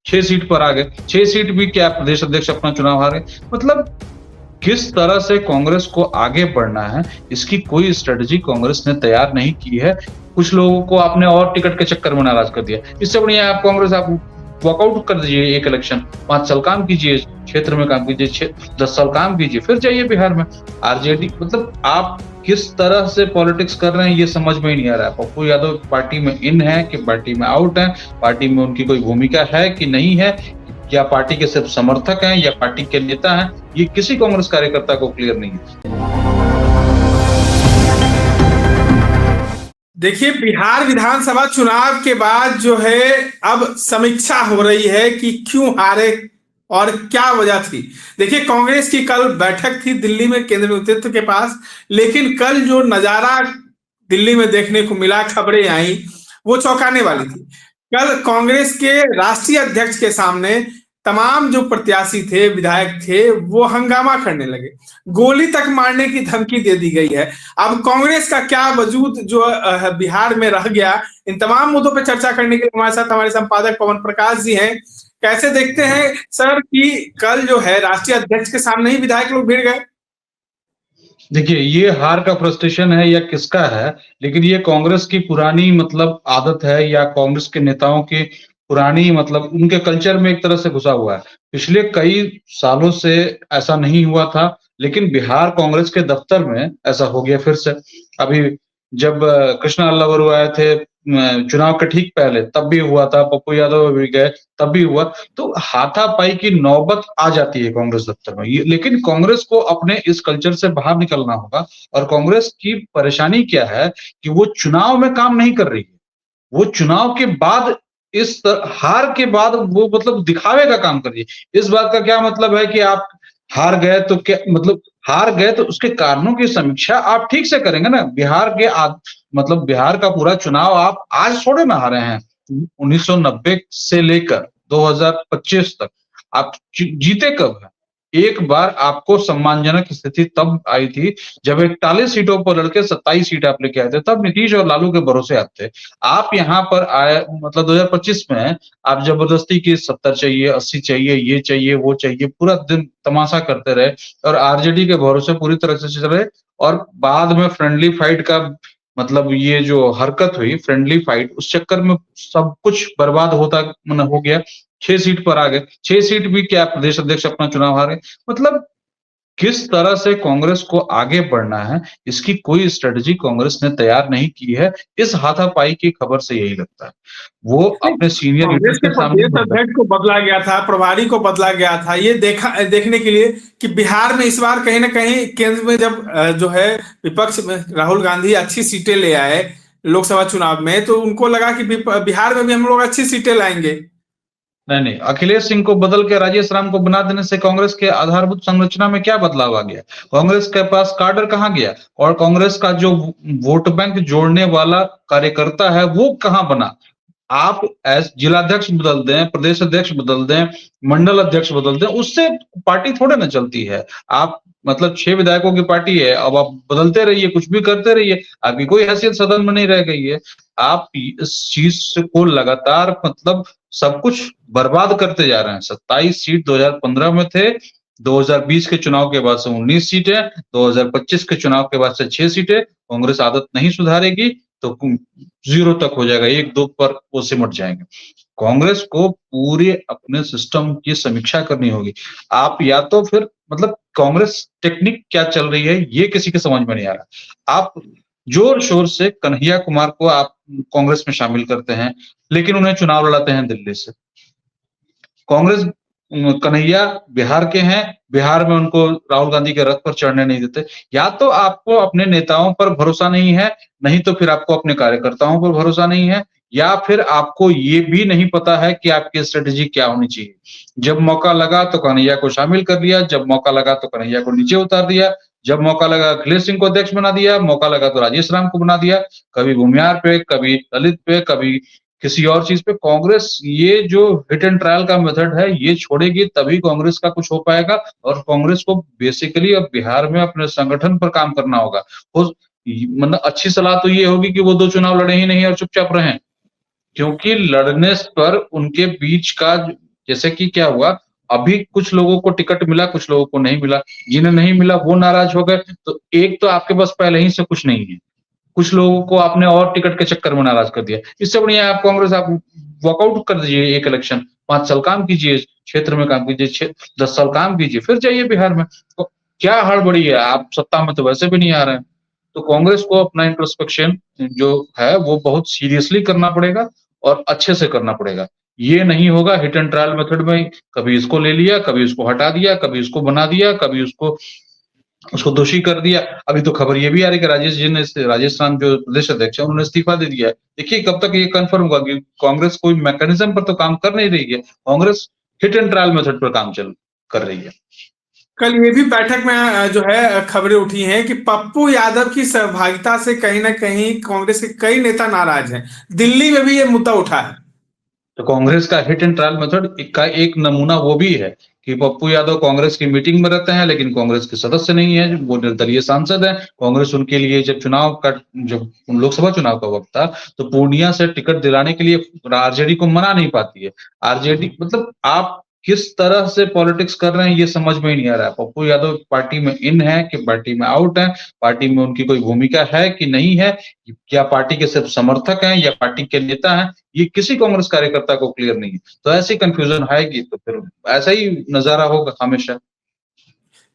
6 seat पर आ गए, 6 seat भी क्या प्रदेश अध्यक्ष अपना चुनाव हारे। मतलब किस तरह से कांग्रेस को आगे बढ़ना है, इसकी कोई स्ट्रेटजी कांग्रेस ने तैयार नहीं की है। कुछ लोगों को आपने और टिकट के चक्कर में नाराज कर दिया। इससे बढ़िया आप कांग्रेस आप वॉकआउट कर दीजिए एक इलेक्शन, 5 साल काम कीजिए, क्षेत्र में काम कीजिए, 10 साल काम कीजिए, फिर जाइए बिहार में। आरजेडी मतलब आप किस तरह से पॉलिटिक्स कर रहे हैं ये समझ में ही नहीं आ रहा है। पप्पू यादव पार्टी में इन है कि पार्टी में आउट है, पार्टी में उनकी कोई भूमिका है कि नहीं है, या पार्टी के सिर्फ समर्थक हैं या पार्टी के नेता हैं, ये किसी कांग्रेस कार्यकर्ता को क्लियर नहीं है। देखिए, बिहार विधानसभा चुनाव के बाद जो है अब समीक्षा हो रही है कि क्यों हारे और क्या वजह थी। देखिए, कांग्रेस की कल बैठक थी दिल्ली में केंद्रीय नेतृत्व के पास, लेकिन कल जो नजारा दिल्ली में देखने को मिला, खबरें आई, वो चौंकाने वाली थी। कल कांग्रेस के राष्ट्रीय अध्यक्ष के सामने तमाम जो प्रत्याशी थे, विधायक थे, वो हंगामा करने लगे, गोली तक मारने की धमकी दे दी गई है। अब कांग्रेस का क्या वजूद जो बिहार में रह गया, इन तमाम मुद्दों पर चर्चा करने के लिए हमारे साथ हमारे संपादक पवन प्रकाश जी हैं। कैसे देखते हैं सर कि कल जो है राष्ट्रीय अध्यक्ष के सामने ही विधायक लोग भिड़ गए? देखिए, ये हार का फ्रस्ट्रेशन है या किसका है, लेकिन ये कांग्रेस की पुरानी मतलब आदत है या कांग्रेस के नेताओं की पुरानी मतलब उनके कल्चर में एक तरह से घुसा हुआ है। पिछले कई सालों से ऐसा नहीं हुआ था, लेकिन बिहार कांग्रेस के दफ्तर में ऐसा हो गया फिर से। अभी जब कृष्णा अल्लावरू आए थे चुनाव के ठीक पहले, तब भी हुआ था, पप्पू यादव भी गए, तब भी हुआ। तो हाथापाई की नौबत आ जाती है कांग्रेस दफ्तर में। लेकिन कांग्रेस को अपने इस कल्चर से बाहर निकलना होगा। और कांग्रेस की परेशानी क्या है कि वो चुनाव में काम नहीं कर रही है। वो चुनाव के बाद हार के बाद वो मतलब दिखावे का काम कर रही है। इस बात का क्या मतलब है कि आप हार गए तो क्या मतलब हार गए तो उसके कारणों की समीक्षा आप ठीक से करेंगे ना। मतलब बिहार का पूरा चुनाव आप आज थोड़े ना हारे हैं। 1990 से लेकर 2025 तक आप जीते कब है? एक बार आपको सम्मानजनक स्थिति तब आई थी जब 41 सीटों पर लड़के 27 सीट आप लेके आए थे, तब नीतीश और लालू के भरोसे आप थे। आप यहाँ पर आए मतलब 2025 में आप जबरदस्ती की 70 चाहिए, 80 चाहिए, ये चाहिए, वो चाहिए, पूरा दिन तमाशा करते रहे और आरजेडी के भरोसे पूरी तरह से चल रहे। और बाद में फ्रेंडली फाइट का मतलब ये जो हरकत हुई फ्रेंडली फाइट, उस चक्कर में सब कुछ बर्बाद होता हो गया। 6 सीट पर आ गए, 6 सीट भी क्या प्रदेश अध्यक्ष अपना चुनाव हारे। मतलब किस तरह से कांग्रेस को आगे बढ़ना है, इसकी कोई स्ट्रेटजी कांग्रेस ने तैयार नहीं की है। इस हाथापाई की खबर से यही लगता है। वो अपने सीनियर लीडर कांग्रेस के के प्रदेश सामने अध्यक्ष को बदला गया था, प्रभारी को बदला गया था, ये देखने के लिए कि बिहार में इस बार कहीं ना कहीं केंद्र में जब जो है विपक्ष में राहुल गांधी अच्छी सीटें ले आए लोकसभा चुनाव में, तो उनको लगा कि बिहार में भी हम लोग अच्छी सीटें लाएंगे। नहीं, अखिलेश सिंह को बदल के राजेश राम को बना देने से कांग्रेस के आधारभूत संरचना में क्या बदलाव आ गया? कांग्रेस के पास काडर कहाँ गया? और कांग्रेस का जो वोट बैंक जोड़ने वाला कार्यकर्ता है वो कहाँ बना? आप जिलाध्यक्ष बदल दें, प्रदेश अध्यक्ष बदल दें, मंडल अध्यक्ष बदल दें, उससे पार्टी थोड़े ना चलती है। आप मतलब 6 विधायकों की पार्टी है, अब आप बदलते रहिए, कुछ भी करते रहिए, आपकी कोई हैसियत सदन में नहीं रह गई है। आप इस चीज को लगातार मतलब सब कुछ बर्बाद करते जा रहे हैं। 27 सीट 2015 में थे, 2020 के चुनाव के बाद से 19 सीटें, 2025 के चुनाव के बाद से 6 सीटें। कांग्रेस आदत नहीं सुधारेगी तो 0 तक हो जाएगा, 1-2 पर वो सिमट जाएंगे। कांग्रेस को पूरे अपने सिस्टम की समीक्षा करनी होगी। आप या तो फिर मतलब कांग्रेस टेक्निक क्या चल रही है ये किसी के समझ में नहीं आ रहा। आप जोर शोर से कन्हैया कुमार को आप कांग्रेस में शामिल करते हैं, लेकिन उन्हें चुनाव लड़ाते हैं दिल्ली से। कांग्रेस कन्हैया बिहार के हैं, बिहार में उनको राहुल गांधी के रथ पर चढ़ने नहीं देते। या तो आपको अपने नेताओं पर भरोसा नहीं है, नहीं तो फिर आपको अपने कार्यकर्ताओं पर भरोसा नहीं है, या फिर आपको ये भी नहीं पता है कि आपकी स्ट्रेटेजी क्या होनी चाहिए। जब मौका लगा तो कन्हैया को शामिल कर लिया, जब मौका लगा तो कन्हैया को नीचे उतार दिया, जब मौका लगा अखिलेश सिंह को अध्यक्ष बना दिया, मौका लगा तो राजेश राम को बना दिया, कभी भूमिहार पे, कभी दलित पे, कभी किसी और चीज पे। कांग्रेस ये जो हिट एंड ट्रायल का मेथड है ये छोड़ेगी तभी कांग्रेस का कुछ हो पाएगा। और कांग्रेस को बेसिकली अब बिहार में अपने संगठन पर काम करना होगा। मतलब अच्छी सलाह तो ये होगी कि वो 2 चुनाव लड़े ही नहीं और चुपचाप रहें, क्योंकि लड़ने पर उनके बीच का जैसे कि क्या हुआ, अभी कुछ लोगों को टिकट मिला, कुछ लोगों को नहीं मिला। जिन्हें नहीं मिला वो नाराज हो गए, तो एक तो आपके पास पहले ही से कुछ नहीं है। कुछ लोगों को आपने और टिकट के चक्कर में नाराज कर दिया। इससे बढ़िया आप कांग्रेस आप वॉकआउट कर दीजिए एक इलेक्शन, 5 साल काम कीजिए, क्षेत्र में काम कीजिए, 10 साल काम कीजिए, फिर जाइए बिहार में। तो क्या हड़बड़ी है? आप सत्ता में तो वैसे भी नहीं आ रहे हैं। तो कांग्रेस को अपना इंट्रोस्पेक्शन जो है वो बहुत सीरियसली करना पड़ेगा और अच्छे से करना पड़ेगा। ये नहीं होगा हिट एंड ट्रायल मेथड में, कभी इसको ले लिया, कभी उसको हटा दिया, कभी उसको बना दिया, कभी उसको उसको दोषी कर दिया। अभी तो खबर ये भी आ रही है कि राजेश राम जो प्रदेश अध्यक्ष है उन्होंने इस्तीफा दे दिया है। देखिए कब तक ये कंफर्म होगा कि कांग्रेस कोई मैकेनिज्म पर तो काम कर नहीं रही है, Congress hit and trial method पर काम कर रही है। कल ये भी बैठक में जो है खबरें उठी हैं कि पप्पू यादव की सहभागिता से कहीं ना कहीं कांग्रेस के कई नेता नाराज हैं। दिल्ली में भी ये मुद्दा उठा है। तो कांग्रेस का हिट एंड ट्रायल मेथड का एक नमूना वो भी है कि पप्पू यादव कांग्रेस की मीटिंग में रहते हैं लेकिन कांग्रेस के सदस्य नहीं है, वो निर्दलीय सांसद हैं। कांग्रेस उनके लिए जब लोकसभा चुनाव का वक्त था तो पूर्णिया से टिकट दिलाने के लिए आरजेडी को मना नहीं पाती है। आरजेडी मतलब आप किस तरह से पॉलिटिक्स कर रहे हैं ये समझ में ही नहीं आ रहा है। पप्पू यादव पार्टी में इन है कि पार्टी में आउट है, पार्टी में उनकी कोई भूमिका है कि नहीं है, क्या पार्टी के सिर्फ समर्थक हैं या पार्टी के नेता हैं, ये किसी कांग्रेस कार्यकर्ता को क्लियर नहीं है। तो ऐसी कंफ्यूजन आएगी तो फिर ऐसा ही नजारा होगा हमेशा।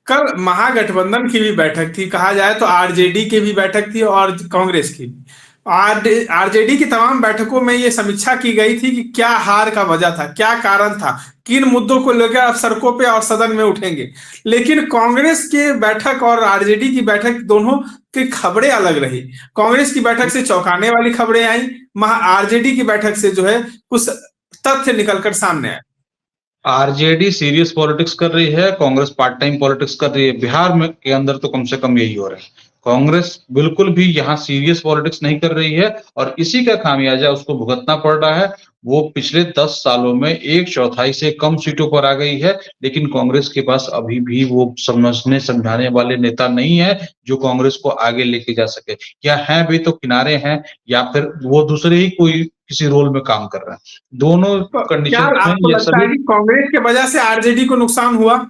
कल महागठबंधन की भी बैठक थी, कहा जाए तो आरजेडी की भी बैठक थी और कांग्रेस की भी। आरजेडी की तमाम बैठकों में ये समीक्षा की गई थी कि क्या हार का वजह था, क्या कारण था, किन मुद्दों को लेकर अब सड़कों पे और सदन में उठेंगे। लेकिन कांग्रेस की बैठक और आरजेडी की बैठक दोनों की खबरें अलग रही। कांग्रेस की बैठक से चौंकाने वाली खबरें आई, आरजेडी की बैठक से जो है कुछ तथ्य निकलकर सामने आए। आरजेडी सीरियस पॉलिटिक्स कर रही है, कांग्रेस पार्ट टाइम पॉलिटिक्स कर रही है। बिहार में के अंदर तो कम से कम यही हो रहा है। कांग्रेस बिल्कुल भी यहाँ सीरियस पॉलिटिक्स नहीं कर रही है और इसी का खामियाजा उसको भुगतना पड़ रहा है। वो पिछले 10 सालों में 1/4 से कम सीटों पर आ गई है, लेकिन कांग्रेस के पास अभी भी वो समझने समझाने वाले नेता नहीं है जो कांग्रेस को आगे लेके जा सके। या हैं भी तो किनारे हैं या फिर वो दूसरे ही कोई किसी रोल में काम कर रहा है। दोनों तो क्या कंडीशन में आपको ये लगता है सभी कि कांग्रेस के वजह से आरजेडी को नुकसान हुआ?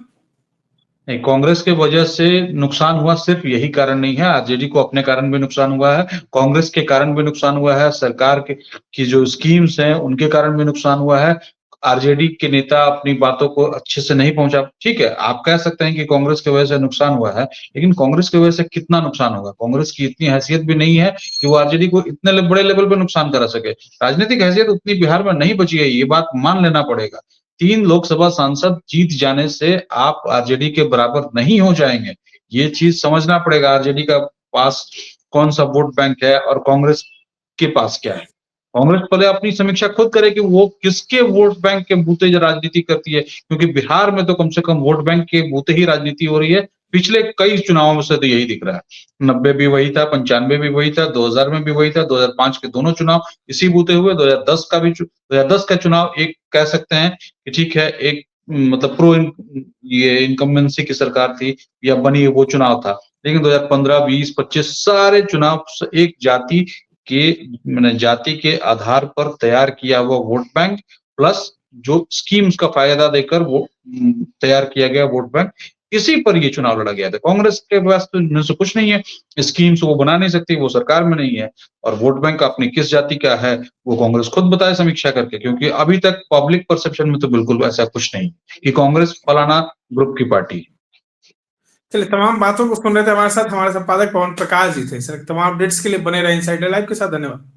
नहीं, कांग्रेस के वजह से नुकसान हुआ सिर्फ यही कारण नहीं है, आरजेडी को अपने कारण भी नुकसान हुआ है, कांग्रेस के कारण भी नुकसान हुआ है, सरकार की जो स्कीम्स हैं उनके कारण भी नुकसान हुआ है। आरजेडी के नेता अपनी बातों को अच्छे से नहीं पहुंचा। ठीक है, आप कह सकते हैं कि कांग्रेस की वजह से नुकसान हुआ है, लेकिन कांग्रेस की वजह से कितना नुकसान होगा? कांग्रेस की इतनी हैसियत भी नहीं है कि वो आरजेडी को इतने बड़े लेवल पे नुकसान करा सके। राजनीतिक हैसियत उतनी बिहार में नहीं बची है, ये बात मान लेना पड़ेगा। 3 लोकसभा सांसद जीत जाने से आप आरजेडी के बराबर नहीं हो जाएंगे। ये चीज समझना पड़ेगा, आरजेडी का पास कौन सा वोट बैंक है और कांग्रेस के पास क्या है। कांग्रेस पहले अपनी समीक्षा खुद करे कि वो किसके वोट बैंक के बूते राजनीति करती है, क्योंकि बिहार में तो कम से कम वोट बैंक के बूते ही राजनीति हो रही है। पिछले कई चुनावों से तो यही दिख रहा है। 90 भी वही था, 95 भी वही था, 2000 में भी वही था, 2005 के दोनों चुनाव इसी बूते हुए। 2010 का चुनाव एक कह सकते हैं कि ठीक है, एक मतलब ये इनकम्बेंसी की सरकार थी या बनी वो चुनाव था। लेकिन 2015, 20, 25 सारे चुनाव एक जाति के आधार पर तैयार किया हुआ वोट बैंक प्लस जो स्कीम्स का फायदा देकर वो तैयार किया गया वोट बैंक, इसी पर ये चुनाव लड़ा गया था। कांग्रेस के पास तो इनमें से कुछ नहीं है, स्कीम्स वो बना नहीं सकती, वो सरकार में नहीं है, और वोट बैंक अपनी किस जाति का है वो कांग्रेस खुद बताए समीक्षा करके, क्योंकि अभी तक पब्लिक परसेप्शन में तो बिल्कुल ऐसा कुछ नहीं कि कांग्रेस फलाना ग्रुप की पार्टी है। चलिए, तमाम बातों को सुन रहे थे हमारे साथ हमारे संपादक पवन प्रकाश जी थे। सर, तमाम अपडेट्स के लिए बने रहे इनसाइडर लाइव के साथ। धन्यवाद।